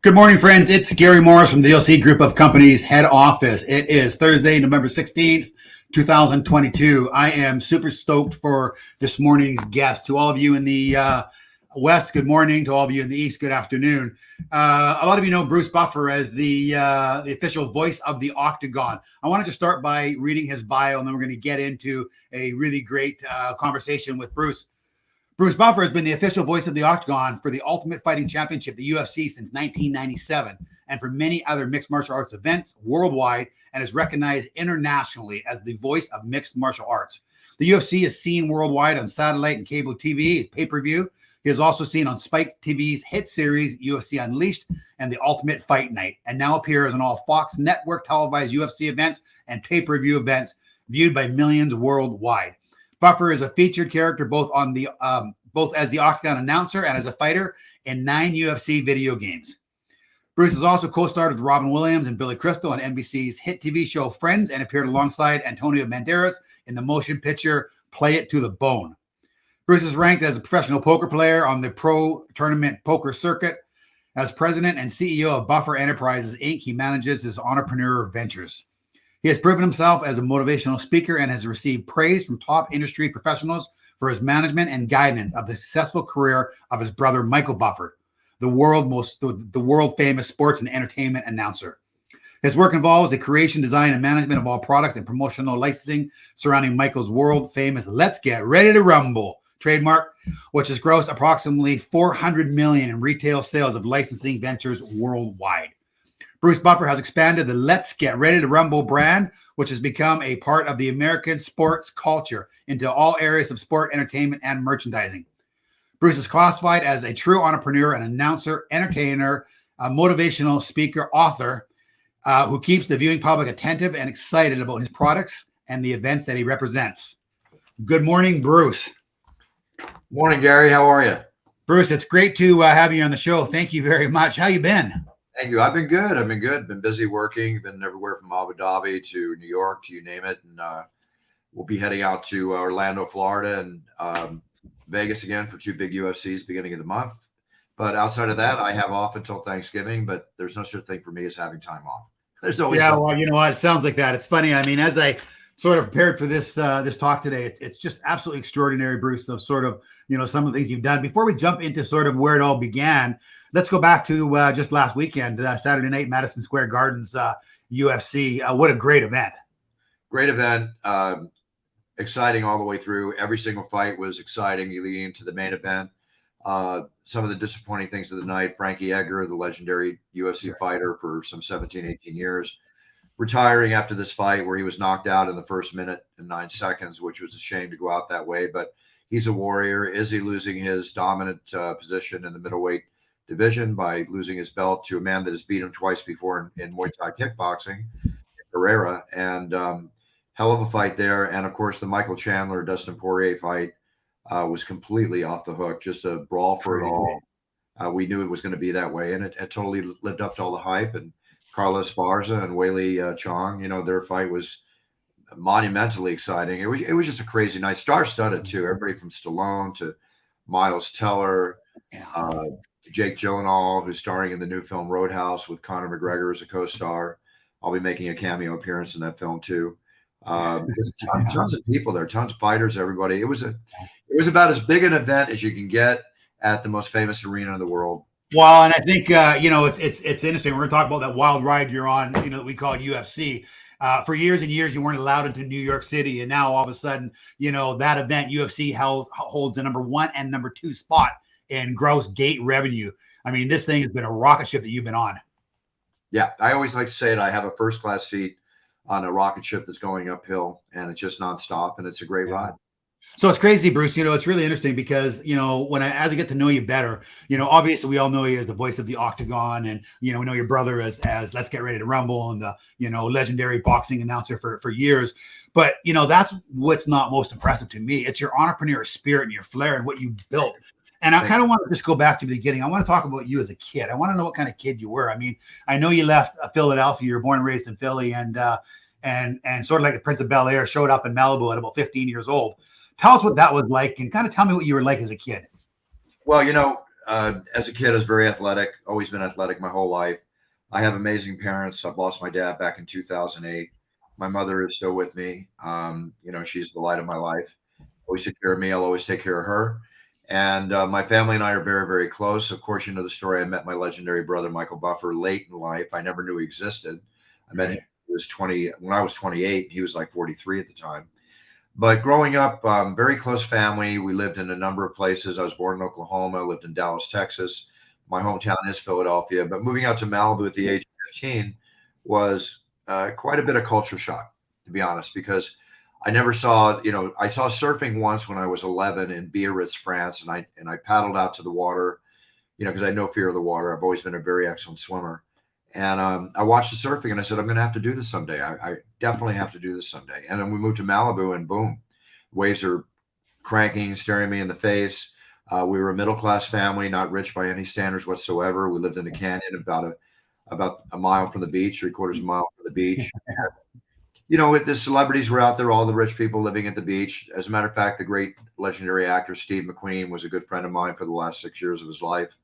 Good morning, friends. It's Gary Mauris from the DLC Group of Companies head office. It is Thursday, November 16th, 2022. I am super stoked for this morning's guest. To all of you in the West, good morning. To all of you in the East, good afternoon. A lot of you know Bruce Buffer as the official voice of the Octagon. I wanted to start by reading his bio, and then we're going to get into a really great conversation with Bruce. Bruce Buffer has been the official voice of the Octagon for the Ultimate Fighting Championship, the UFC, since 1997, and for many other mixed martial arts events worldwide, and is recognized internationally as the voice of mixed martial arts. The UFC is seen worldwide on satellite and cable TV, pay-per-view. He is also seen on Spike TV's hit series, UFC Unleashed, and the Ultimate Fight Night, and now appears on all Fox Network televised UFC events and pay-per-view events viewed by millions worldwide. Buffer is a featured character both as the Octagon announcer and as a fighter in 9 UFC video games. Bruce has also co-starred with Robin Williams and Billy Crystal on NBC's hit TV show Friends, and appeared alongside Antonio Banderas in the motion picture Play It to the Bone. Bruce is ranked as a professional poker player on the pro tournament poker circuit. As president and CEO of Buffer Enterprises, Inc., he manages his entrepreneur ventures. He has proven himself as a motivational speaker and has received praise from top industry professionals for his management and guidance of the successful career of his brother, Michael Buffer, the world famous sports and entertainment announcer. His work involves the creation, design, and management of all products and promotional licensing surrounding Michael's world famous Let's Get Ready to Rumble trademark, which has grossed approximately $400 million in retail sales of licensing ventures worldwide. Bruce Buffer has expanded the Let's Get Ready to Rumble brand, which has become a part of the American sports culture, into all areas of sport, entertainment, and merchandising. Bruce is classified as a true entrepreneur, an announcer, entertainer, a motivational speaker, author, who keeps the viewing public attentive and excited about his products and the events that he represents. Good morning, Bruce. Morning, Gary. How are you? Bruce, it's great to have you on the show. Thank you very much. How you been? Thank you. I've been good. Been busy working. Been everywhere from Abu Dhabi to New York to you name it. And we'll be heading out to Orlando, Florida, and Vegas again for 2 big UFCs beginning of the month. But outside of that, I have off until Thanksgiving. But there's no such thing for me as having time off. There's always well, you know what? It sounds like that. It's funny. I mean, as I sort of prepared for this talk today, it's just absolutely extraordinary, Bruce, of sort of some of the things you've done. Before we jump into sort of where it all began, let's go back to just last weekend, Saturday night, Madison Square Garden's UFC. What a great event. Great event. Exciting all the way through. Every single fight was exciting leading into the main event. Some of the disappointing things of the night, Frankie Edgar, the legendary UFC fighter for some 17, 18 years, retiring after this fight where he was knocked out in the first minute and 9 seconds, which was a shame to go out that way. But he's a warrior. Izzy losing his dominant position in the middleweight division by losing his belt to a man that has beat him twice before in Muay Thai kickboxing, Herrera, and hell of a fight there. And of course, the Michael Chandler Dustin Poirier fight was completely off the hook, just a brawl for it all. We knew it was going to be that way, and it totally lived up to all the hype. And Carlos Esparza and Weili Chong, their fight was monumentally exciting. It was just a crazy night, star-studded too. Everybody from Stallone to Miles Teller. Jake Gyllenhaal, who's starring in the new film Roadhouse with Conor McGregor as a co-star. I'll be making a cameo appearance in that film too. Tons of people there, tons of fighters, everybody. It was about as big an event as you can get at the most famous arena in the world. Well, and I think it's interesting. We're going to talk about that wild ride you're on, that we call UFC. For years and years, you weren't allowed into New York City, and now all of a sudden, that event UFC holds the number 1 and number 2 spot in gross gate revenue. I mean, this thing has been a rocket ship that you've been on. Yeah, I always like to say it. I have a first-class seat on a rocket ship that's going uphill, and it's just nonstop, and it's a great ride. So it's crazy, Bruce. It's really interesting because, as I get to know you better, obviously we all know you as the voice of the Octagon, and, we know your brother as Let's Get Ready to Rumble and the, legendary boxing announcer for years. But, that's what's not most impressive to me. It's your entrepreneur spirit and your flair and what you built. And I kind of want to just go back to the beginning. I want to talk about you as a kid. I want to know what kind of kid you were. I mean, I know you left Philadelphia. You were born and raised in Philly, and sort of like the Prince of Bel-Air, showed up in Malibu at about 15 years old. Tell us what that was like, and kind of tell me what you were like as a kid. Well, as a kid, I was very athletic, always been athletic my whole life. I have amazing parents. I've lost my dad back in 2008. My mother is still with me. She's the light of my life. Always take care of me. I'll always take care of her. And my family and I are very, very close. Of course, you know the story. I met my legendary brother, Michael Buffer, late in life. I never knew he existed. I met him when I was 28. He was like 43 at the time. But growing up, very close family. We lived in a number of places. I was born in Oklahoma, lived in Dallas, Texas. My hometown is Philadelphia. But moving out to Malibu at the age of 15 was quite a bit of culture shock, to be honest, because I never saw, I saw surfing once when I was 11 in Biarritz, France, and I paddled out to the water, because I had no fear of the water. I've always been a very excellent swimmer. And I watched the surfing and I said, I'm going to have to do this someday. I definitely have to do this someday. And then we moved to Malibu and boom, waves are cranking, staring me in the face. We were a middle-class family, not rich by any standards whatsoever. We lived in a canyon about a mile from the beach, 3/4 mile from the beach. The celebrities were out there, all the rich people living at the beach. As a matter of fact, the great legendary actor Steve McQueen was a good friend of mine for the last 6 years of his life.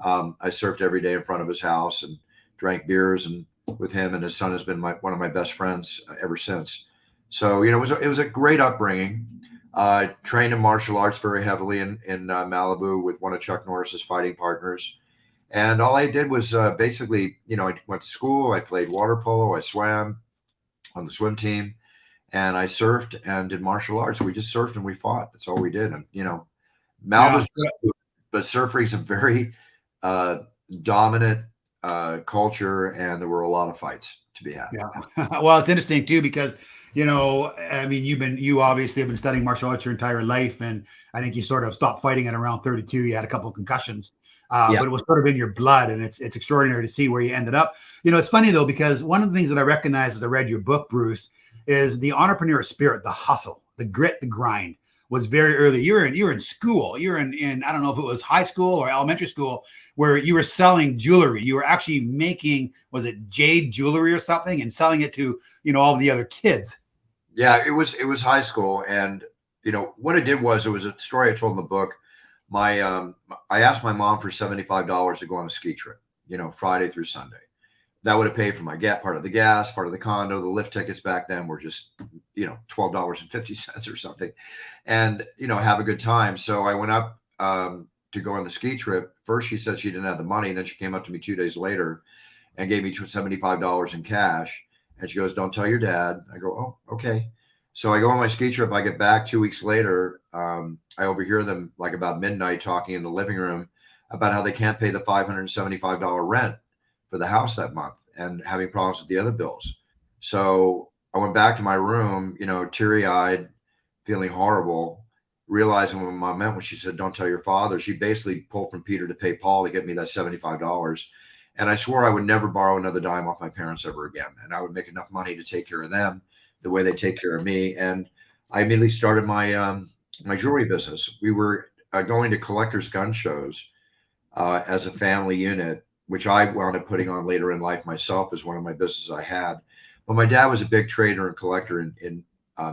I surfed every day in front of his house and drank beers and with him, and his son has been one of my best friends ever since. So, it was a great upbringing. Trained in martial arts very heavily in Malibu with one of Chuck Norris's fighting partners. And all I did was basically, I went to school, I played water polo, I swam on the swim team, and I surfed and did martial arts. We just surfed and we fought. That's all we did. And, Malibu's, but surfing is a very dominant culture, and there were a lot of fights to be had. Yeah. Well, it's interesting too, because, you obviously have been studying martial arts your entire life. And I think you sort of stopped fighting at around 32. You had a couple of concussions, but it was sort of in your blood, and it's extraordinary to see where you ended up. It's funny though, because one of the things that I recognized as I read your book, Bruce, is the entrepreneur spirit, the hustle, the grit, the grind was very early. You're in school. You're in I don't know if it was high school or elementary school, where you were selling jewelry. You were actually making, was it jade jewelry or something, and selling it to, all the other kids. Yeah, it was high school. And, what I did was, it was a story I told in the book. I asked my mom for $75 to go on a ski trip, Friday through Sunday. That would have paid for my part of the gas, part of the condo. The lift tickets back then were just, $12.50 or something, and, have a good time. So I went up to go on the ski trip. First, she said she didn't have the money. Then she came up to me 2 days later and gave me $75 in cash. And she goes, "Don't tell your dad." I go, "Oh, okay." So I go on my ski trip. I get back 2 weeks later. I overhear them like about midnight talking in the living room about how they can't pay the $575 rent for the house that month and having problems with the other bills. So I went back to my room, teary-eyed, feeling horrible, realizing what my mom meant when she said, "Don't tell your father." She basically pulled from Peter to pay Paul to get me that $75. And I swore I would never borrow another dime off my parents ever again. And I would make enough money to take care of them the way they take care of me. And I immediately started my my jewelry business. We were going to collectors' gun shows as a family unit, which I wound up putting on later in life myself as one of my businesses I had. But my dad was a big trader and collector in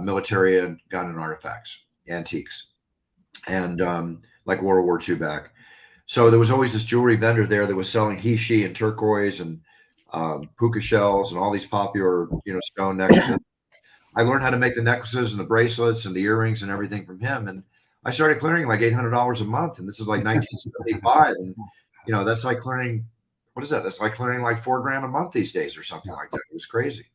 military and gun and artifacts, antiques, and like World War II back. So there was always this jewelry vendor there that was selling he, she, and turquoise and puka shells and all these popular, stone necklaces. I learned how to make the necklaces and the bracelets and the earrings and everything from him. And I started clearing like $800 a month. And this is like 1975. And, that's like clearing, what is that? That's like clearing like $4,000 a month these days or something like that. It was crazy.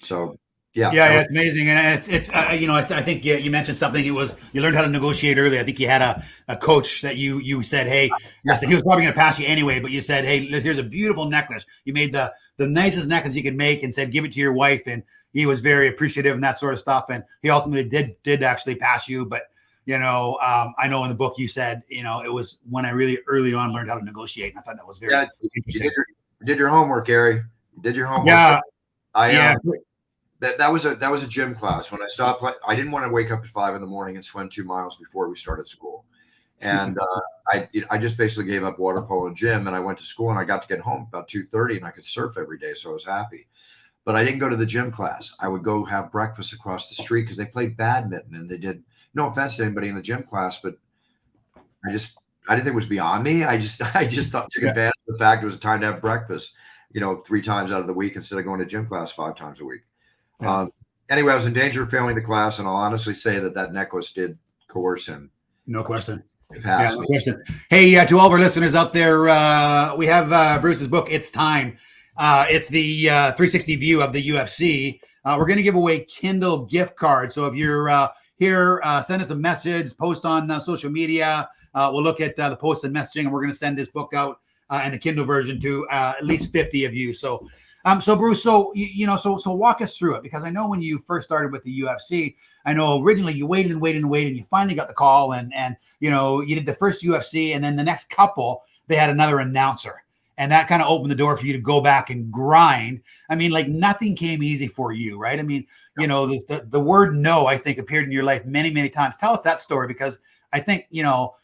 So, yeah. Yeah, it's amazing. And it's I think you mentioned something. It was, you learned how to negotiate early. I think you had a coach that you said, hey, he was probably going to pass you anyway, but you said, hey, here's a beautiful necklace. You made the nicest necklace you could make and said, give it to your wife. And he was very appreciative and that sort of stuff. And he ultimately did actually pass you. But, I know in the book you said, it was when I really early on learned how to negotiate. And I thought that was very interesting. You did your homework, Gary. You did your homework. Yeah. That was a gym class. When I stopped playing, I didn't want to wake up at 5 a.m. and swim 2 miles before we started school. And I just basically gave up water polo and gym, and I went to school, and I got to get home about 2:30, and I could surf every day, so I was happy. But I didn't go to the gym class. I would go have breakfast across the street because they played badminton, and they did, no offense to anybody in the gym class, but I just I didn't think it was beyond me. I just thought took advantage of the fact it was a time to have breakfast, 3 times out of the week instead of going to gym class 5 times a week. Yeah. Anyway, I was in danger of failing the class, and I'll honestly say that necklace did coerce him. No question. To pass me. Question. Hey, to all of our listeners out there, we have Bruce's book, It's Time. It's the 360 view of the UFC. We're going to give away Kindle gift cards. So if you're here, send us a message, post on social media. We'll look at the posts and messaging, and we're going to send this book out and the Kindle version to at least 50 of you. So Bruce, so walk us through it, because I know when you first started with the UFC, I know originally you waited, and you finally got the call, and you did the first UFC, and then the next couple they had another announcer, and that kind of opened the door for you to go back and grind. I mean, like, nothing came easy for you, right? I mean, the word no, I think, appeared in your life many, many times. Tell us that story, because I think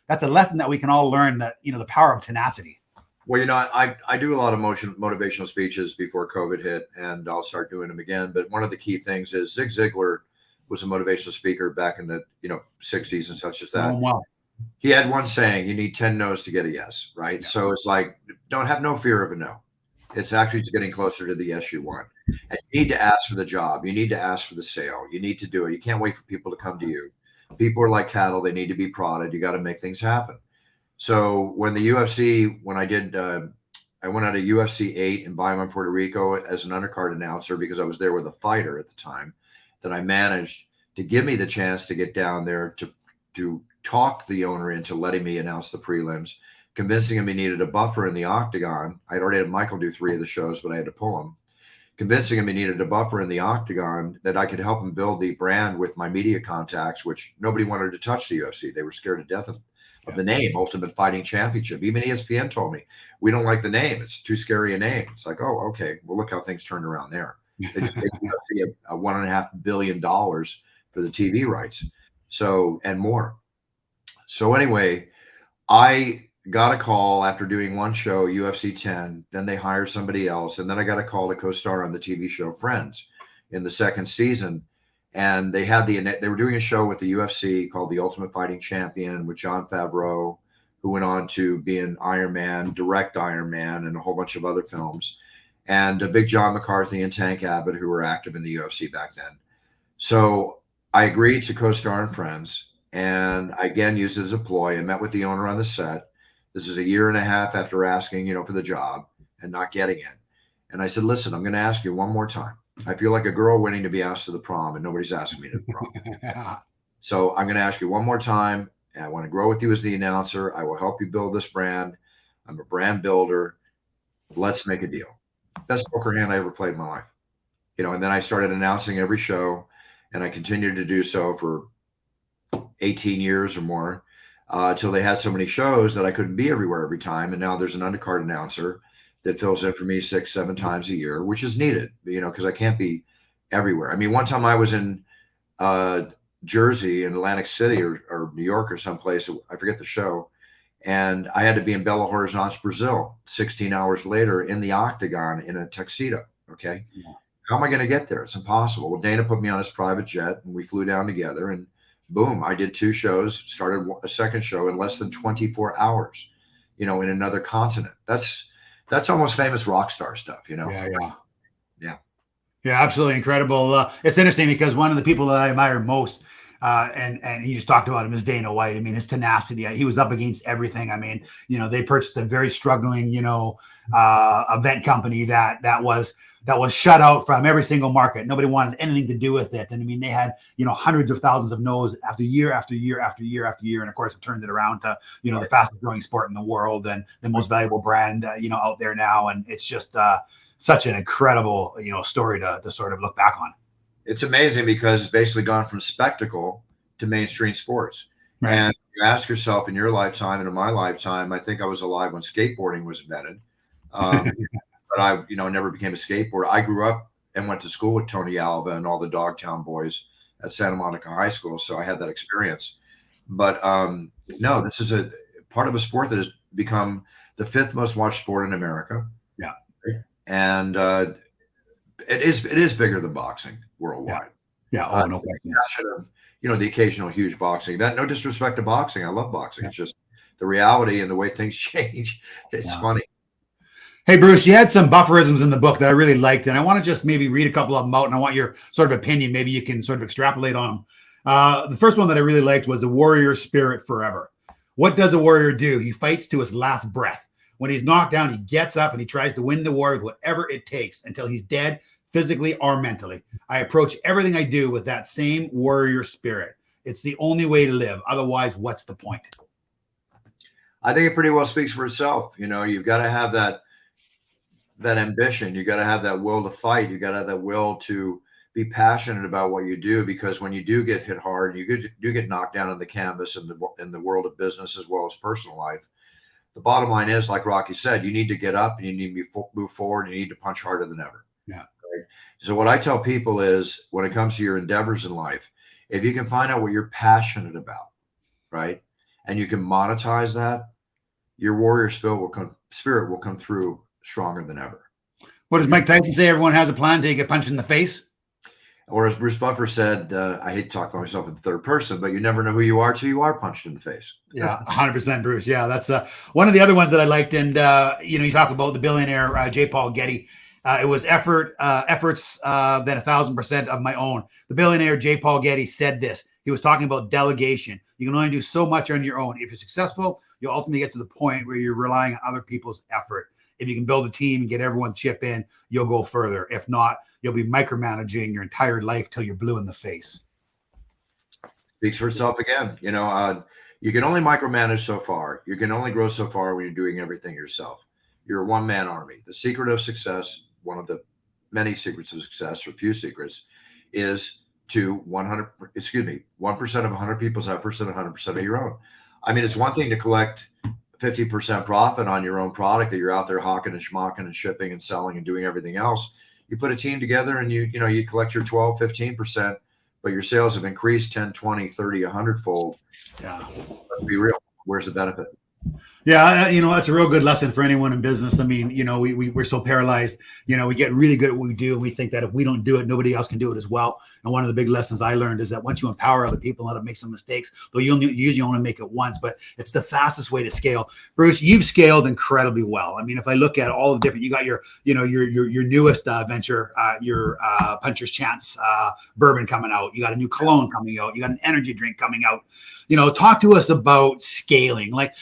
that's a lesson that we can all learn, that the power of tenacity. Well, I do a lot of motivational speeches before COVID hit, and I'll start doing them again. But one of the key things is Zig Ziglar was a motivational speaker back in the 60s and such as that. Oh, wow. He had one saying: "You need 10 no's to get a yes." Right? Yeah. So it's like, don't have no fear of a no. It's actually just getting closer to the yes you want. And you need to ask for the job. You need to ask for the sale. You need to do it. You can't wait for people to come to you. People are like cattle; they need to be prodded. You got to make things happen. So when the UFC, when I did, I went out to UFC 8 in Bayamon, Puerto Rico as an undercard announcer, because I was there with a fighter at the time that I managed to give me the chance to get down there to talk the owner into letting me announce the prelims, convincing him he needed a buffer in the octagon. I'd already had Michael do 3 of the shows, but I had to pull him. Convincing him he needed a buffer in the octagon, that I could help him build the brand with my media contacts, which nobody wanted to touch the UFC. They were scared to death of the name, Ultimate Fighting Championship. Even ESPN told me, we don't like the name. It's too scary a name. It's like, oh, okay. Well, look how things turned around there. They just paid UFC a $1.5 billion for the TV rights. So, and more. So anyway, I got a call after doing one show, UFC 10. Then they hired somebody else. And then I got a call to co-star on the TV show Friends in the second season. And they were doing a show with the UFC called The Ultimate Fighting Champion with Jon Favreau, who went on to be in Iron Man, direct Iron Man, and a whole bunch of other films, and Big John McCarthy and Tank Abbott, who were active in the UFC back then. So I agreed to co-star in Friends, and I again used it as a ploy. I met with the owner on the set. This is a year and a half after asking, for the job and not getting it. And I said, listen, I'm going to ask you one more time. I feel like a girl waiting to be asked to the prom, and nobody's asking me to the prom. So I'm going to ask you one more time. And I want to grow with you as the announcer. I will help you build this brand. I'm a brand builder. Let's make a deal. Best poker hand I ever played in my life. And then I started announcing every show, and I continued to do so for 18 years or more, till they had so many shows that I couldn't be everywhere every time. And now there's an undercard announcer that fills in for me 6-7 times a year, which is needed, because I can't be everywhere. I mean, one time I was in Jersey, in Atlantic City, or New York or someplace, I forget the show, and I had to be in Belo Horizonte, Brazil, 16 hours later in the octagon in a tuxedo. Okay. Yeah. How am I going to get there? It's impossible. Well, Dana put me on his private jet, and we flew down together, and boom, I did 2 shows, started a second show in less than 24 hours, in another continent. That's almost famous rock star stuff, Yeah, absolutely incredible. It's interesting because one of the people that I admire most, and you just talked about him, is Dana White. I mean, his tenacity. He was up against everything. I mean, they purchased a very struggling, event company that was shut out from every single market. Nobody wanted anything to do with it. And I mean, they had, hundreds of thousands of no's after year after year after year after year. And of course, it turned it around to, the fastest growing sport in the world and the most valuable brand, out there now. And it's just such an incredible, story to sort of look back on. It's amazing because it's basically gone from spectacle to mainstream sports. Right. And you ask yourself, in your lifetime and in my lifetime, I think I was alive when skateboarding was invented. But I, never became a skateboarder. I grew up and went to school with Tony Alva and all the Dogtown boys at Santa Monica High School. So I had that experience. But no, this is a part of a sport that has become the 5th most watched sport in America. Yeah. And it is bigger than boxing worldwide. Yeah. Oh, no question. The occasional huge boxing. That, no disrespect to boxing. I love boxing. It's just the reality and the way things change, it's funny. Hey, Bruce, you had some bufferisms in the book that I really liked, and I want to just maybe read a couple of them out, and I want your sort of opinion. Maybe you can sort of extrapolate on them. The first one that I really liked was the warrior spirit forever. What does a warrior do? He fights to his last breath. When he's knocked down, he gets up and he tries to win the war with whatever it takes until he's dead, physically or mentally. I approach everything I do with that same warrior spirit. It's the only way to live. Otherwise, what's the point? I think it pretty well speaks for itself. You've got to have that ambition. You got to have that will to fight. You got to have that will to be passionate about what you do, because when you do get hit hard, you do get knocked down on the canvas in the world of business as well as personal life. The bottom line is, like Rocky said, you need to get up and you need to move forward. And you need to punch harder than ever. Yeah. Right? So what I tell people is, when it comes to your endeavors in life, if you can find out what you're passionate about, right, and you can monetize that, your warrior spirit will come through stronger than ever. What does Mike Tyson say? Everyone has a plan until you get punched in the face. Or as Bruce Buffer said, I hate to talk about myself in the third person, but you never know who you are till you are punched in the face. Yeah, 100%, Bruce. Yeah, that's one of the other ones that I liked. And, you talk about the billionaire, J. Paul Getty. It was efforts than 1,000% of my own. The billionaire, J. Paul Getty, said this. He was talking about delegation. You can only do so much on your own. If you're successful, you'll ultimately get to the point where you're relying on other people's effort. If you can build a team and get everyone chip in, you'll go further. If not, you'll be micromanaging your entire life till you're blue in the face. Speaks for itself again. You can only micromanage so far. You can only grow so far when you're doing everything yourself. You're a one-man army. The secret of success, one of the many secrets of success, or few secrets, is to 1% of 100 people's efforts and 100% of your own. I mean, it's one thing to collect 50% profit on your own product that you're out there hawking and schmocking and shipping and selling and doing everything else. You put a team together and you collect your 12, 15%, but your sales have increased 10, 20, 30, 100-fold. Yeah. Let's be real. Where's the benefit? Yeah, that's a real good lesson for anyone in business. I mean, we're so paralyzed. We get really good at what we do, and we think that if we don't do it, nobody else can do it as well. And one of the big lessons I learned is that once you empower other people and let them make some mistakes, though you usually only make it once, but it's the fastest way to scale. Bruce, you've scaled incredibly well. I mean, if I look at all the different, you got your newest venture, your Puncher's Chance bourbon coming out. You got a new cologne coming out. You got an energy drink coming out. Talk to us about scaling. Like,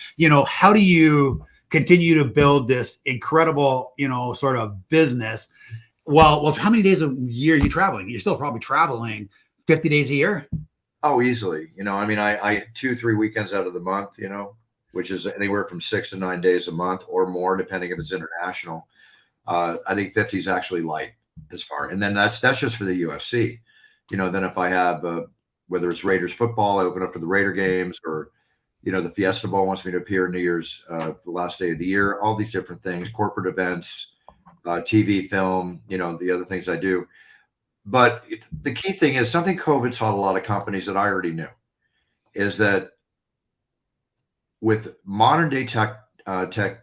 how do you continue to build this incredible, sort of business? Well, how many days a year are you traveling? You're still probably traveling 50 days a year. Oh, easily. I mean, I 2-3 weekends out of the month, which is anywhere from 6 to 9 days a month or more, depending if it's international. I think 50 is actually light as far. And then that's just for the UFC. Then if I have, whether it's Raiders football, I open up for the Raider games, or, the Fiesta Bowl wants me to appear New Year's, the last day of the year, all these different things, corporate events, TV, film, the other things I do. But the key thing is something COVID taught a lot of companies that I already knew, is that with modern day technology,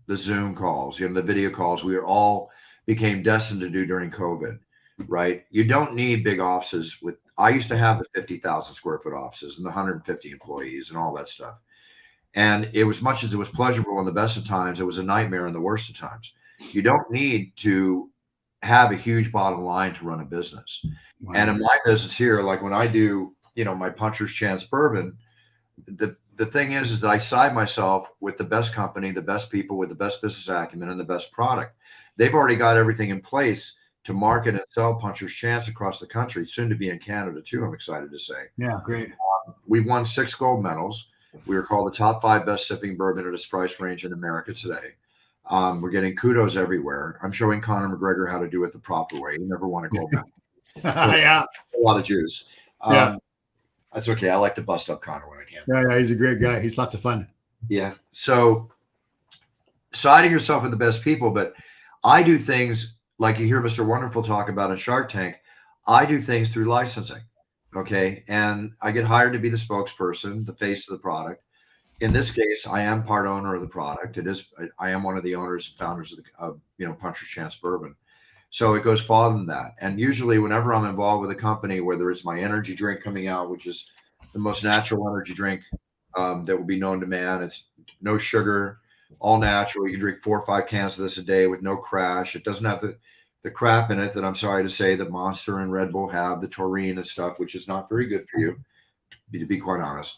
the Zoom calls, the video calls, we all became destined to do during COVID, right? You don't need big offices. I used to have the 50,000 square foot offices and the 150 employees and all that stuff. And it was, much as it was pleasurable in the best of times, it was a nightmare in the worst of times. You don't need to have a huge bottom line to run a business. Wow. And in my business here, like when I do, my Puncher's Chance bourbon, the thing is that I side myself with the best company, the best people with the best business acumen and the best product. They've already got everything in place to market and sell Puncher's Chance across the country, soon to be in Canada too, I'm excited to say. Yeah, great. We've won 6 gold medals. We are called the top 5 best sipping bourbon at its price range in America today. We're getting kudos everywhere. I'm showing Conor McGregor how to do it the proper way. He never won a gold medal. Yeah. A lot of Jews. Yeah. That's okay. I like to bust up Conor when I can. Yeah, he's a great guy. He's lots of fun. Yeah. So siding yourself with the best people, but I do things like you hear Mr. Wonderful talk about in Shark Tank. I do things through licensing. Okay. And I get hired to be the spokesperson, the face of the product. In this case, I am part owner of the product. I am one of the owners and founders of Puncher's Chance bourbon. So it goes farther than that. And usually whenever I'm involved with a company, whether it's my energy drink coming out, which is the most natural energy drink that will be known to man. It's no sugar, all natural. You can drink 4 or 5 cans of this a day with no crash. It doesn't have the crap in it that I'm sorry to say that Monster and Red Bull have, the taurine and stuff, which is not very good for you, to be quite honest.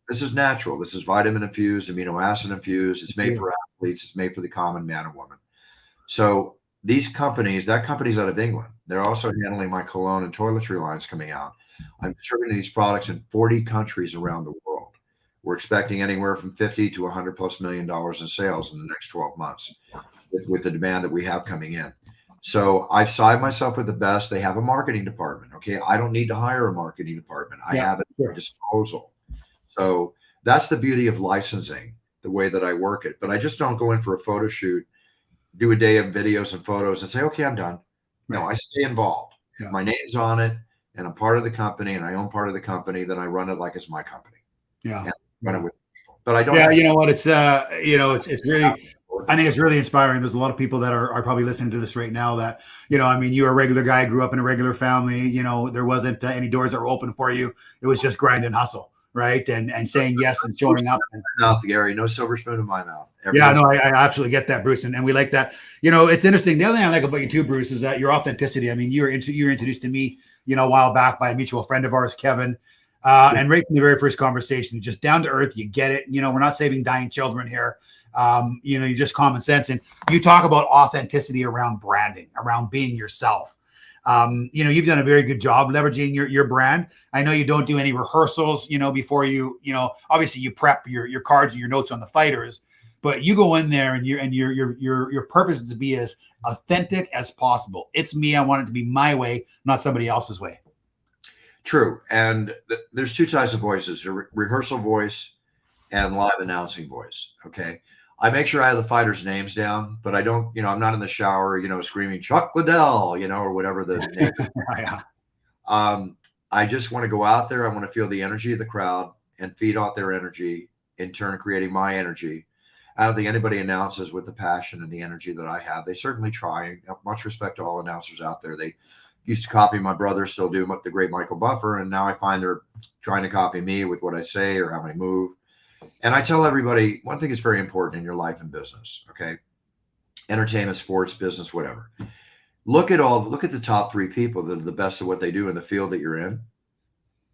This is natural. This is vitamin infused, amino acid infused. It's made for athletes. It's made for the common man and woman. So these companies, that company's out of England. They're also handling my cologne and toiletry lines coming out. I'm distributing these products in 40 countries around the world. We're expecting anywhere from 50 to 100 plus $1 million in sales in the next 12 months with the demand that we have coming in. So I've sided myself with the best. They have a marketing department. Okay. I don't need to hire a marketing department. I have it at my disposal. So that's the beauty of licensing, the way that I work it. But I just don't go in for a photo shoot, do a day of videos and photos and say, okay, I'm done. No, I stay involved. Yeah. My name's on it and I'm part of the company and I own part of the company. Then I run it like it's my company. Yeah. And run it with people. But I don't. Yeah. You know what? It's, it's really, I think it's really inspiring. There's a lot of people that are probably listening to this right now that, I mean, you're a regular guy, grew up in a regular family, there wasn't any doors that were open for you. It was just grind and hustle. Right. And saying yes and showing up. Mouth, Gary, no silver spoon in my mouth. Yeah, no, I absolutely get that, Bruce. And we like that. It's interesting. The other thing I like about you too, Bruce, is that your authenticity. I mean, you were introduced to me, a while back by a mutual friend of ours, Kevin. And right from the very first conversation, just down to earth, you get it. We're not saving dying children here. You're just common sense. And you talk about authenticity around branding, around being yourself. You've done a very good job leveraging your brand. I know you don't do any rehearsals, before you obviously you prep your cards and your notes on the fighters, but you go in there and your purpose is to be as authentic as possible. It's me. I want it to be my way, not somebody else's way. True. And there's 2 types of voices, a rehearsal voice and live announcing voice. Okay. I make sure I have the fighters' names down, but I don't, I'm not in the shower, screaming Chuck Liddell, or whatever the name is. Yeah. I just want to go out there. I want to feel the energy of the crowd and feed off their energy, in turn creating my energy. I don't think anybody announces with the passion and the energy that I have. They certainly try. Much respect to all announcers out there. They used to copy my brother, still do, the great Michael Buffer, and now I find they're trying to copy me with what I say or how I move. And I tell everybody, one thing is very important in your life and business, okay? Entertainment, sports, business, whatever. Look at the top 3 people that are the best at what they do in the field that you're in.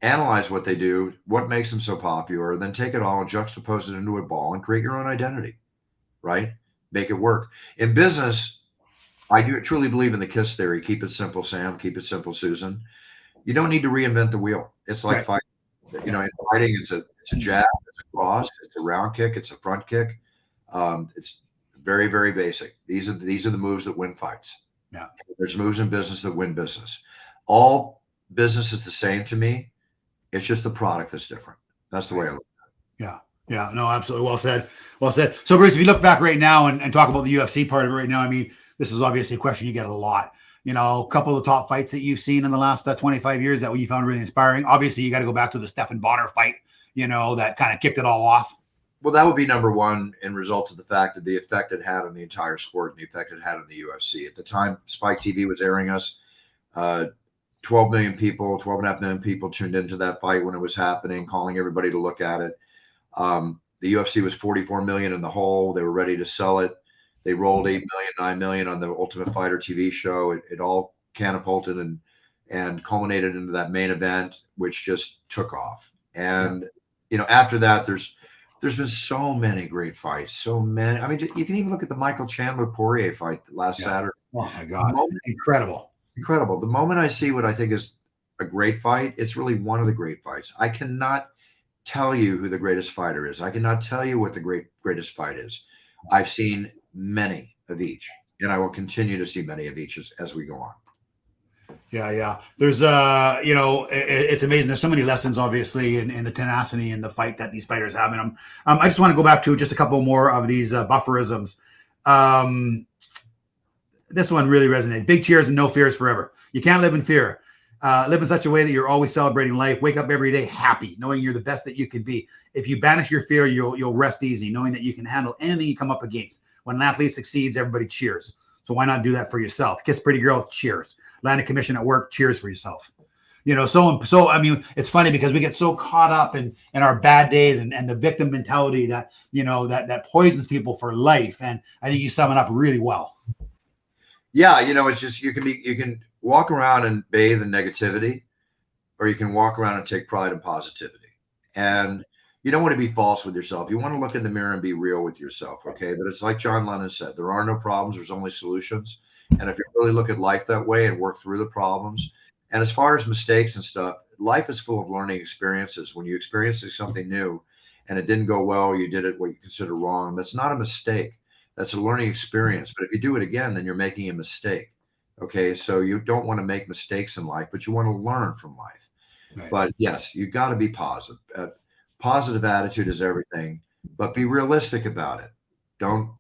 Analyze what they do, what makes them so popular, then take it all and juxtapose it into a ball and create your own identity, right? Make it work. In business, I do truly believe in the KISS theory. Keep it simple, Sam. Keep it simple, Susan. You don't need to reinvent the wheel. It's like fighting. In fighting, it's a jab, it's a cross, it's a round kick, it's a front kick. It's very, very basic. These are the moves that win fights. Yeah. There's moves in business that win business. All business is the same to me. It's just the product that's different. That's the way I look at it. Yeah. Yeah. No, absolutely. Well said. Well said. So, Bruce, if you look back right now and talk about the UFC part of it right now, I mean, this is obviously a question you get a lot. A couple of the top fights that you've seen in the last 25 years that you found really inspiring. Obviously, you got to go back to the Stephan Bonner fight, that kind of kicked it all off. Well, that would be number one in result of the fact of the effect it had on the entire sport and the effect it had on the UFC. At the time, Spike TV was airing us. 12 million people, 12.5 million people tuned into that fight when it was happening, calling everybody to look at it. The UFC was 44 million in the hole. They were ready to sell it. They rolled 8 million, 9 million on the Ultimate Fighter TV show. It all catapulted and culminated into that main event, which just took off. And, after that, there's been so many great fights, so many. I mean, you can even look at the Michael Chandler-Poirier fight last Saturday. Oh, my God. Incredible. Incredible. The moment I see what I think is a great fight, it's really one of the great fights. I cannot tell you who the greatest fighter is. I cannot tell you what the greatest fight is. I've seen many of each, and I will continue to see many of each as we go on. Yeah. There's, it's amazing. There's so many lessons, obviously, in the tenacity and the fight that these fighters have in them. I just want to go back to just a couple more of these bufferisms. This one really resonated. Big cheers and no fears forever. You can't live in fear. Live in such a way that you're always celebrating life. Wake up every day happy, knowing you're the best that you can be. If you banish your fear, you'll rest easy, knowing that you can handle anything you come up against. When an athlete succeeds, everybody cheers. So why not do that for yourself? Kiss a pretty girl, cheers. Land a commission at work, cheers for yourself. So I mean, it's funny because we get so caught up in our bad days and the victim mentality that, that poisons people for life. And I think you sum it up really well. Yeah, it's just you can walk around and bathe in negativity, or you can walk around and take pride in positivity. And you don't want to be false with yourself. You want to look in the mirror and be real with yourself, okay? But it's like John Lennon said, there are no problems, there's only solutions. And if you really look at life that way and work through the problems, and as far as mistakes and stuff, life is full of learning experiences. When you experience something new and it didn't go well, you did it what you consider wrong, that's not a mistake. That's a learning experience. But if you do it again, then you're making a mistake. Okay. So you don't want to make mistakes in life, but you want to learn from life. Right. But yes, you got to be positive. Positive attitude is everything, but be realistic about it. Don't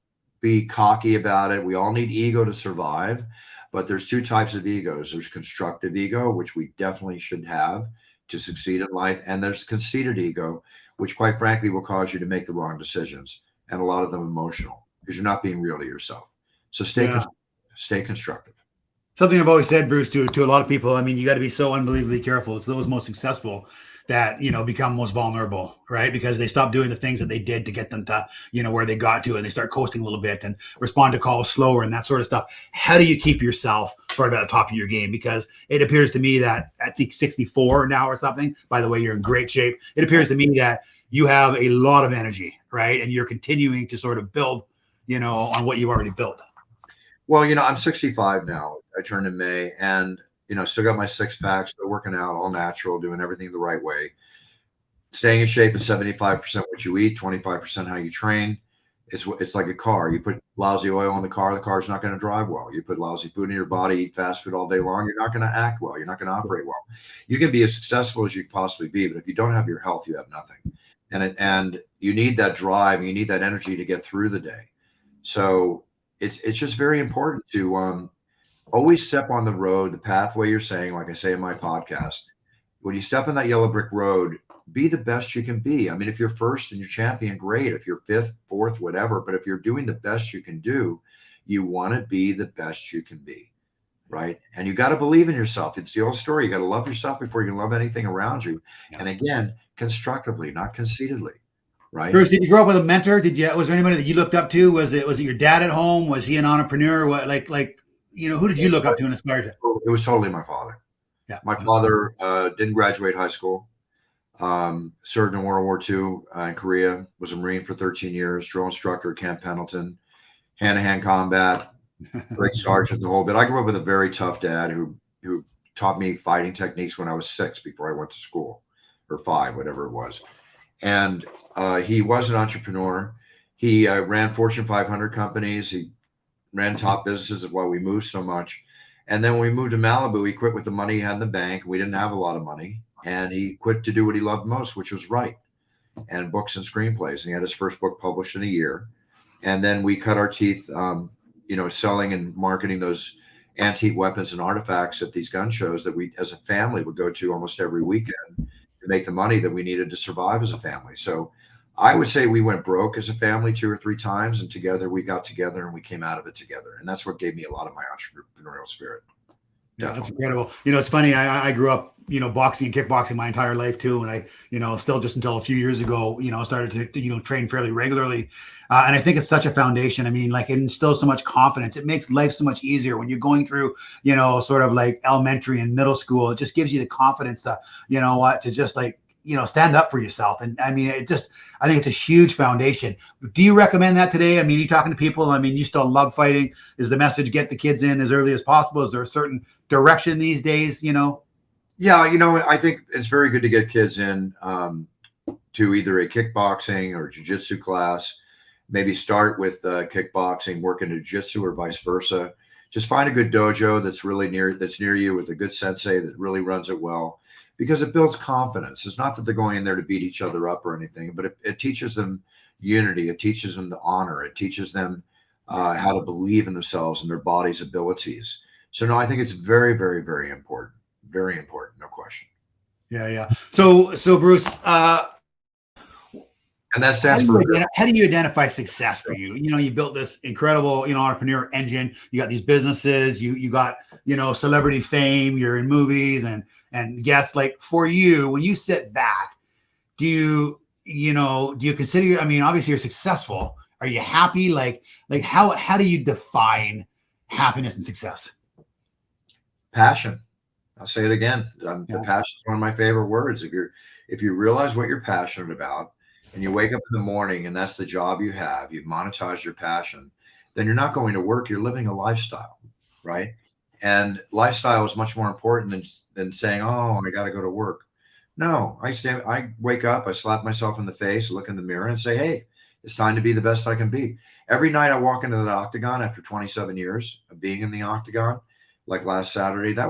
be cocky about it. We all need ego to survive, but there's two types of egos. There's constructive ego, which we definitely should have to succeed in life. And there's conceited ego, which quite frankly will cause you to make the wrong decisions, and a lot of them emotional because you're not being real to yourself. So stay constructive. Something I've always said, Bruce, to a lot of people. I mean, you got to be so unbelievably careful. It's those most successful that, become most vulnerable, right? Because they stop doing the things that they did to get them to, where they got to, and they start coasting a little bit and respond to calls slower and that sort of stuff. How do you keep yourself sort of at the top of your game? Because it appears to me that I think 64 now or something, by the way, you're in great shape. It appears to me that you have a lot of energy, right? And you're continuing to sort of build, on what you've already built. Well, I'm 65 now. I turned in May, and still got my six pack, still working out, all natural, doing everything the right way. Staying in shape is 75% what you eat, 25% how you train. It's like a car. You put lousy oil in the car's not going to drive well. You put lousy food in your body, eat fast food all day long, you're not going to act well. You're not going to operate well. You can be as successful as you can possibly be, but if you don't have your health, you have nothing. And you need that drive, and you need that energy to get through the day. So it's just very important to always step on the road, the pathway you're saying, like I say in my podcast. When you step on that yellow brick road, be the best you can be. I mean, if you're first and you're champion, great. If you're fifth, fourth, whatever. But if you're doing the best you can do, you want to be the best you can be, right? And you got to believe in yourself. It's the old story. You got to love yourself before you can love anything around you. Yeah. And again, constructively, not conceitedly. Right. Bruce, did you grow up with a mentor? Was there anybody that you looked up to? Was it your dad at home? Was he an entrepreneur? What, who did you look up to and aspire to? It was totally my father. Yeah. My father didn't graduate high school, served in World War II in Korea, was a Marine for 13 years, drill instructor at Camp Pendleton, hand-to-hand combat, great sergeant, the whole bit. I grew up with a very tough dad who taught me fighting techniques when I was 6 before I went to school, or 5, whatever it was. And he was an entrepreneur. He ran Fortune 500 companies. He ran top businesses while we moved so much. And then when we moved to Malibu, he quit with the money he had in the bank. We didn't have a lot of money. And he quit to do what he loved most, which was write and books and screenplays. And he had his first book published in a year. And then we cut our teeth, selling and marketing those antique weapons and artifacts at these gun shows that we, as a family, would go to almost every weekend to make the money that we needed to survive as a family. So I would say we went broke as a family 2 or 3 times, and together we got together and we came out of it together. And that's what gave me a lot of my entrepreneurial spirit. Yeah, that's incredible. It's funny. I grew up, boxing and kickboxing my entire life too. And I, still just until a few years ago, started to train fairly regularly. And I think it's such a foundation. I mean, it instills so much confidence. It makes life so much easier when you're going through, sort of like elementary and middle school. It just gives you the confidence to, to just stand up for yourself. And I mean, I think it's a huge foundation. Do you recommend that today? I mean, you talking to people, I mean, you still love fighting. Is the message get the kids in as early as possible? Is there a certain direction these days, Yeah, I think it's very good to get kids in to either a kickboxing or jiu-jitsu class. Maybe start with kickboxing, work into jiu-jitsu or vice versa. Just find a good dojo that's near you with a good sensei that really runs it well, because it builds confidence. It's not that they're going in there to beat each other up or anything, but it teaches them unity. It teaches them the honor. It teaches them how to believe in themselves and their body's abilities. So no, I think it's very, very, very important. Very important, no question. Yeah. So Bruce, and that stands for how do you identify success for you? You built this incredible, entrepreneur engine. You got these businesses. You got celebrity fame, you're in movies and guests. Like for you, when you sit back, do you consider, I mean, obviously you're successful. Are you happy? Like how do you define happiness and success? Passion. I'll say it again. The passion is one of my favorite words. If you realize what you're passionate about and you wake up in the morning and that's the job you have, you've monetized your passion, then you're not going to work. You're living a lifestyle, right? And lifestyle is much more important than saying, "Oh, I got to go to work." No, I wake up, I slap myself in the face, look in the mirror, and say, "Hey, it's time to be the best I can be." Every night I walk into the octagon after 27 years of being in the octagon, like last Saturday, that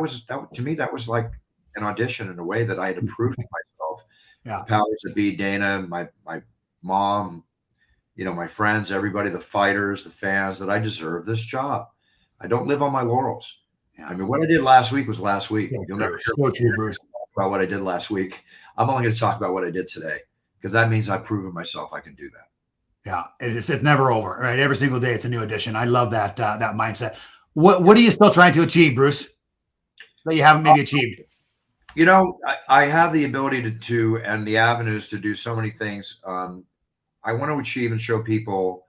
to me, that was like an audition in a way that I had to prove to myself. Yeah. The powers that be, Dana, my mom, my friends, everybody, the fighters, the fans, that I deserve this job. I don't live on my laurels. Yeah. I mean, what I did last week was last week. Yeah, You'll never so true, Bruce. about what I did last week. I'm only going to talk about what I did today because that means I've proven myself I can do that. Yeah, it's never over, right? Every single day it's a new edition. I love that that mindset. What are you still trying to achieve, Bruce, that you haven't maybe achieved? I have the ability to and the avenues to do so many things. I want to achieve and show people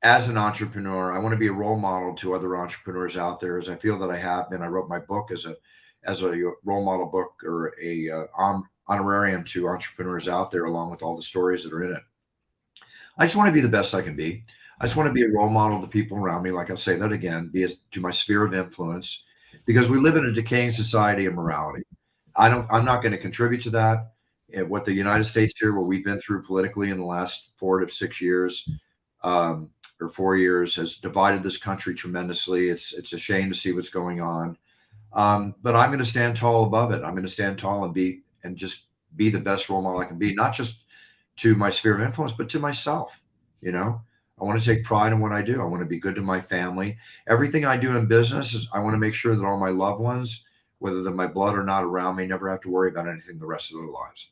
as an entrepreneur. I want to be a role model to other entrepreneurs out there, as I feel that I have been. I wrote my book as a role model book, or a honorarium to entrepreneurs out there, along with all the stories that are in it. I just want to be the best I can be. I just want to be a role model to people around me. Like I'll say that again, to my sphere of influence, because we live in a decaying society of morality. I'm not going to contribute to that. What the United States here, what we've been through politically in the last 4 to 6 years, or 4 years, has divided this country tremendously. It's a shame to see what's going on. But I'm going to stand tall above it. I'm going to stand tall and just be the best role model I can be, not just to my sphere of influence, but to myself. I want to take pride in what I do. I want to be good to my family. Everything I do in business is I want to make sure that all my loved ones, whether they're my blood or not around me, never have to worry about anything the rest of their lives.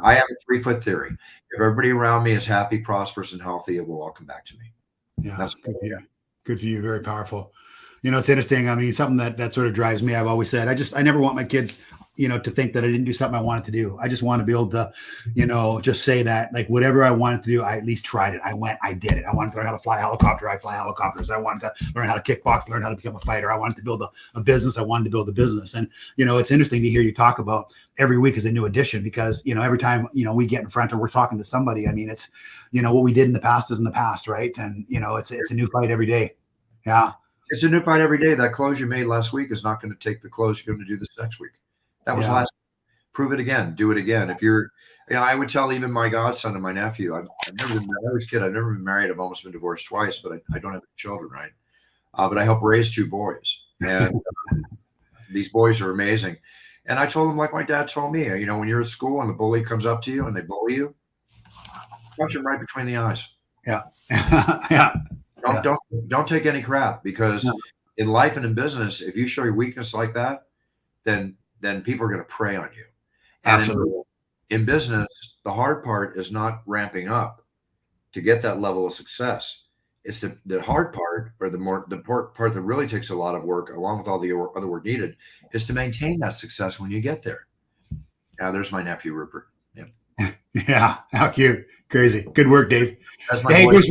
I have a 3-foot theory. If everybody around me is happy, prosperous, and healthy, it will all come back to me. Yeah, that's good. Yeah, good for you. Very powerful. It's interesting. I mean, something that sort of drives me. I've always said, I never want my kids, to think that I didn't do something I wanted to do. I just want to be able to, just say that, like, whatever I wanted to do, I at least tried it. I went, I did it. I wanted to learn how to fly a helicopter. I fly helicopters. I wanted to learn how to kickbox, learn how to become a fighter. I wanted to build a business. I wanted to build a business. And, it's interesting to hear you talk about every week is a new edition, because, every time, we get in front or we're talking to somebody, I mean, it's, what we did in the past is in the past. Right. And, it's a new fight every day. Yeah. It's a new fight every day. That close you made last week is not going to take the close you're going to do this next week. That was last week. Prove it again. Do it again. If you're, I would tell even my godson and my nephew, I've never been married. I was a kid. I've never been married. I've almost been divorced twice, but I don't have children, right? But I helped raise 2 boys. And these boys are amazing. And I told them, like my dad told me, when you're at school and the bully comes up to you and they bully you, punch him right between the eyes. Yeah. Yeah. Don't take any crap, because in life and in business, if you show your weakness like that, then people are going to prey on you. And absolutely. In business, the hard part is not ramping up to get that level of success. It's the hard part, or the part that really takes a lot of work, along with all the other work needed, is to maintain that success when you get there. Now, there's my nephew, Rupert. Yeah. Yeah. How cute. Crazy. Good work, Dave. That's my hey, voice.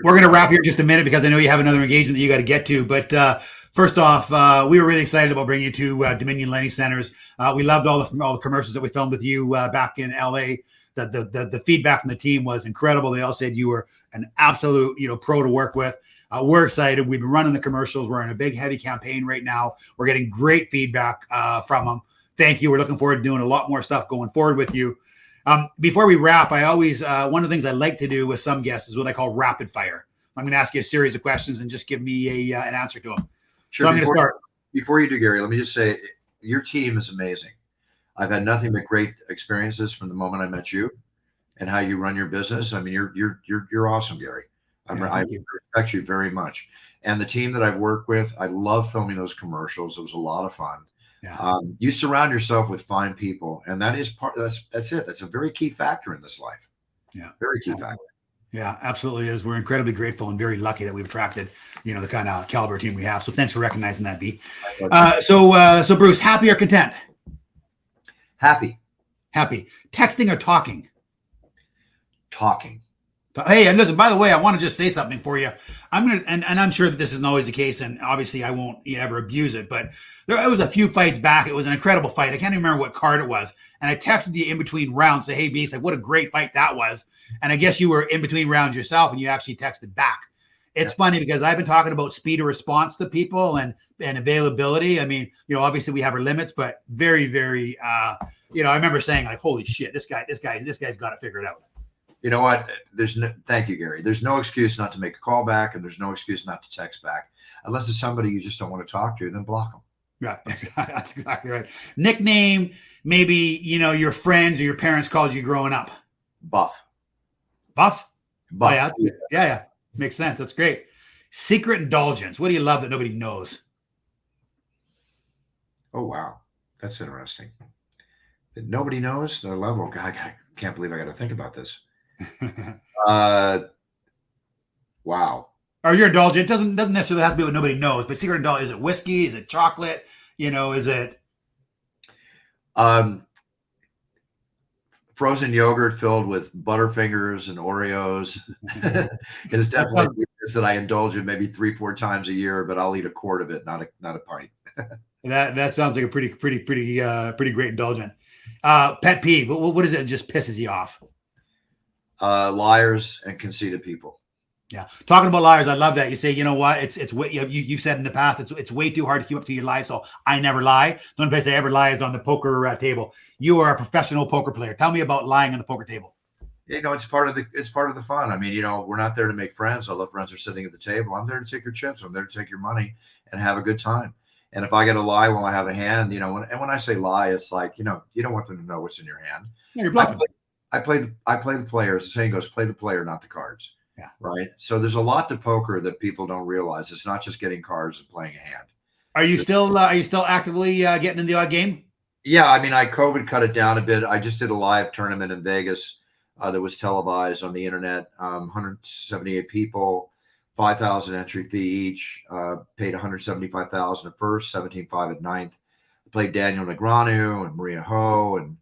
We're going to wrap here in just a minute, because I know you have another engagement that you got to get to. But first off, we were really excited about bringing you to Dominion Lenny Centers. We loved all the commercials that we filmed with you back in LA. The feedback from the team was incredible. They all said you were an absolute pro to work with. We're excited. We've been running the commercials. We're in a big, heavy campaign right now. We're getting great feedback from them. Thank you. We're looking forward to doing a lot more stuff going forward with you. Before we wrap, I always, one of the things I like to do with some guests is what I call rapid fire. I'm going to ask you a series of questions and just give me an answer to them. Sure. So I'm going to start. Before you do, Gary, let me just say, your team is amazing. I've had nothing but great experiences from the moment I met you and how you run your business. I mean, you're awesome, Gary. I respect you very much. And the team that I've worked with, I love filming those commercials. It was a lot of fun. Yeah. You surround yourself with fine people, and that is that's it. That's a very key factor in this life. Yeah. Very key factor. Yeah, absolutely is. We're incredibly grateful and very lucky that we've attracted, the kind of caliber team we have. So thanks for recognizing that, B. So Bruce, happy or content? Happy. Happy. Texting or talking? Talking. Hey, and listen, by the way, I want to just say something for you. And I'm sure that this isn't always the case, and obviously I won't ever abuse it, but there was a few fights back. It was an incredible fight. I can't even remember what card it was. And I texted you in between rounds, say, hey, B, said, what a great fight that was. And I guess you were in between rounds yourself, and you actually texted back. It's funny because I've been talking about speed of response to people and availability. I mean, obviously we have our limits, but very, very, I remember saying like, holy shit, this guy's got it figured out. You know what? Thank you, Gary. There's no excuse not to make a call back, and there's no excuse not to text back. Unless it's somebody you just don't want to talk to, then block them. Yeah, that's exactly right. Nickname, maybe, your friends or your parents called you growing up. Buff. Buff? Buff. Oh, yeah. Makes sense. That's great. Secret indulgence. What do you love that nobody knows? Oh, wow. That's interesting. That nobody knows the level. God, I can't believe I got to think about this. Wow. Or you're indulgent. It doesn't necessarily have to be what nobody knows, but secret indulgence. Is it whiskey? Is it chocolate? Is it frozen yogurt filled with Butterfingers and Oreos? It is definitely that I indulge in maybe 3-4 times a year, but I'll eat a quart of it, not a pint. That sounds like a pretty great indulgent. Pet peeve. What is it that just pisses you off? Liars and conceited people. Yeah. Talking about liars, I love that. You say, you know what? It's you've said in the past, it's way too hard to keep up to your lie. So I never lie. The only place I ever lie is on the poker table. You are a professional poker player. Tell me about lying on the poker table. It's part of the fun. I mean, we're not there to make friends. All the friends are sitting at the table. I'm there to take your chips. I'm there to take your money and have a good time. And if I got to lie while I have a hand, when I say lie, it's like, you don't want them to know what's in your hand. Yeah, you're bluffing. I play the players. The saying goes, play the player, not the cards. Yeah. Right. So there's a lot to poker that people don't realize. It's not just getting cards and playing a hand. Are you still actively getting in the odd game? Yeah. I mean, COVID cut it down a bit. I just did a live tournament in Vegas that was televised on the internet. 178 people, 5,000 entry fee each. Paid 175,000 at first, 17.5 at ninth. Played Daniel Negreanu and Maria Ho, and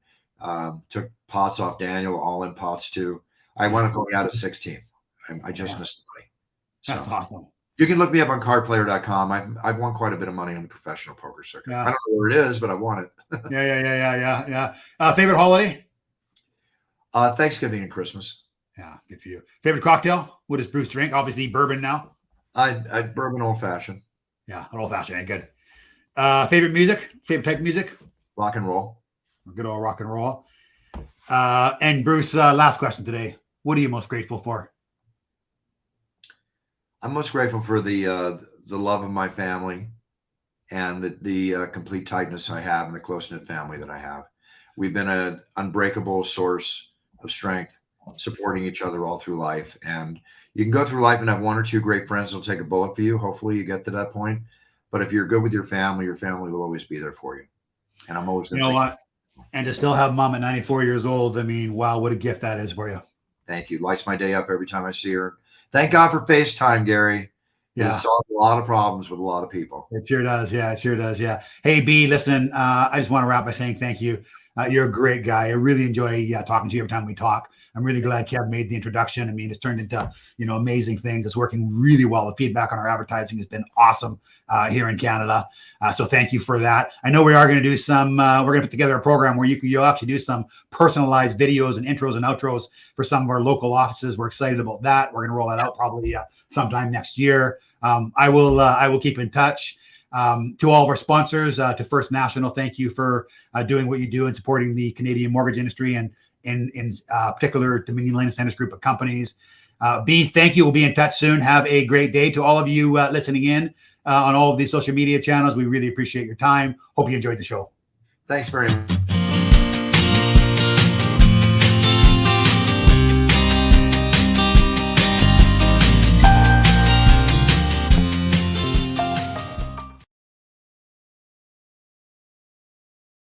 took pots off Daniel, all in pots too. I wound up going out at 16th. I just missed the money. So, that's awesome. You can look me up on cardplayer.com. I've won quite a bit of money on the professional poker circuit. Yeah. I don't know where it is, but I won it. Yeah. Favorite holiday? Thanksgiving and Christmas. Yeah, good for you. Favorite cocktail? What does Bruce drink? Obviously bourbon now. I bourbon old fashioned. Yeah, an old fashioned ain't good. Favorite music? Favorite type of music? Rock and roll. Good old rock and roll. And Bruce, last question today. What are you most grateful for? I'm most grateful for the love of my family and the complete tightness I have and the close-knit family that I have. We've been an unbreakable source of strength, supporting each other all through life. And you can go through life and have 1 or 2 great friends that'll take a bullet for you. Hopefully you get to that point. But if you're good with your family will always be there for you. And I'm always going to what? And to still have mom at 94 years old, I mean, wow, what a gift that is for you. Thank you. Lights my day up every time I see her. Thank God for FaceTime, Gary. Yeah. It solved a lot of problems with a lot of people. It sure does. Yeah, it sure does. Yeah. Hey, B, listen, I just want to wrap by saying thank you. You're a great guy. I really enjoy talking to you every time we talk. I'm really glad Kev made the introduction. I mean, it's turned into, amazing things. It's working really well. The feedback on our advertising has been awesome here in Canada. So thank you for that. I know we are going to do some, we're going to put together a program where you'll actually do some personalized videos and intros and outros for some of our local offices. We're excited about that. We're going to roll that out probably sometime next year. I will keep in touch. To all of our sponsors, to First National, thank you for doing what you do and supporting the Canadian mortgage industry and in particular Dominion Lane & Sanders group of companies. B, thank you. We'll be in touch soon. Have a great day. To all of you listening in on all of these social media channels, we really appreciate your time. Hope you enjoyed the show. Thanks very much.